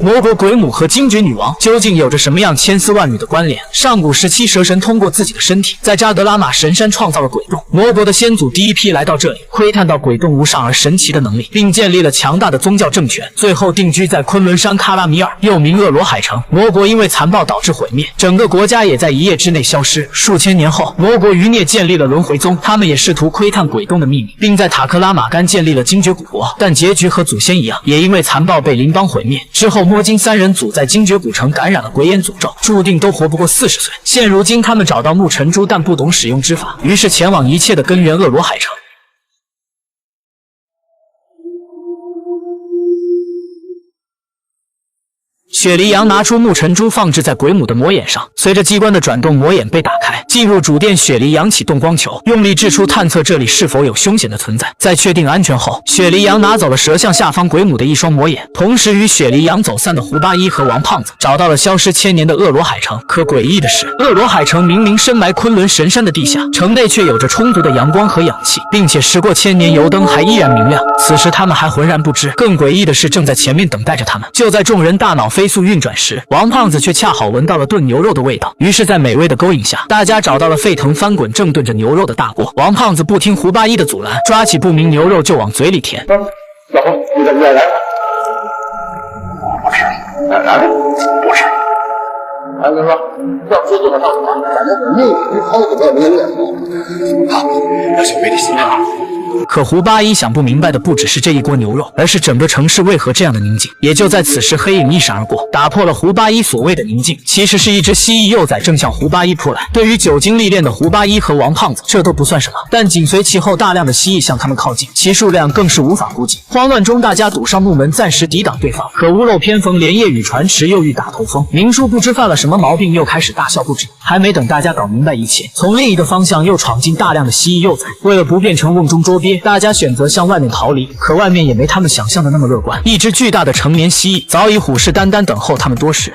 魔国鬼母和精绝女王究竟有着什么样千丝万缕的关联？上古时期，蛇神通过自己的身体，在扎格拉玛神山创造了鬼洞。魔国的先祖第一批来到这里，窥探到鬼洞无上而神奇的能力，并建立了强大的宗教政权，最后定居在昆仑山喀拉米尔，又名恶罗海城。魔国因为残暴导致毁灭，整个国家也在一夜之内消失。数千年后，魔国余孽建立了轮回宗，他们也试图窥探鬼洞的秘密，并在塔克拉玛干建立了精绝古国，但结局和祖先一样，也因为残暴被邻邦毁灭。之后，摸金三人组在精绝古城感染了鬼眼诅咒，注定都活不过40岁。现如今，他们找到木尘珠，但不懂使用之法，于是前往一切的根源恶罗海城。雪梨羊拿出木尘珠放置在鬼母的魔眼上，随着机关的转动，魔眼被打开，进入主殿。雪梨羊启动光球，用力掷出，探测这里是否有凶险的存在。在确定安全后，雪梨羊拿走了蛇像下方鬼母的一双魔眼，同时与雪梨羊走散的胡八一和王胖子找到了消失千年的恶罗海城。可诡异的是，恶罗海城明明深埋昆仑神山的地下，城内却有着充足的阳光和氧气，并且时过千年，油灯还依然明亮。此时他们还浑然不知，更诡异的是，正在前面等待着他们。就在众人大脑飞速运转时，王胖子却恰好闻到了炖牛肉的味道，于是在美味的勾引下，大家找到了沸腾翻滚正炖着牛肉的大锅。王胖子不听胡八一的阻拦，抓起不明牛肉就往嘴里填。老婆，你怎么来？不吃，来，不吃。俺跟你说，要知道上船，咱们命不好不得明了。好，让小妹的心啊。可胡八一想不明白的不只是这一锅牛肉，而是整个城市为何这样的宁静。也就在此时，黑影一闪而过，打破了胡八一所谓的宁静，其实是一只蜥蜴幼崽正向胡八一扑来。对于久经历练的胡八一和王胖子，这都不算什么，但紧随其后大量的蜥蜴向他们靠近，其数量更是无法估计。慌乱中，大家堵上木门，暂时抵挡对方。可屋漏偏逢连夜雨，船迟又遇打头风。明叔不知犯了什么毛病，又开始大笑不止。还没等大家搞明白一切，从另一个方向又闯进大量的蜥蜴幼崽。为了不变成瓮中捉鳖，大家选择向外面逃离，可外面也没他们想象的那么乐观。一只巨大的成年蜥蜴早已虎视眈眈，等候他们多时。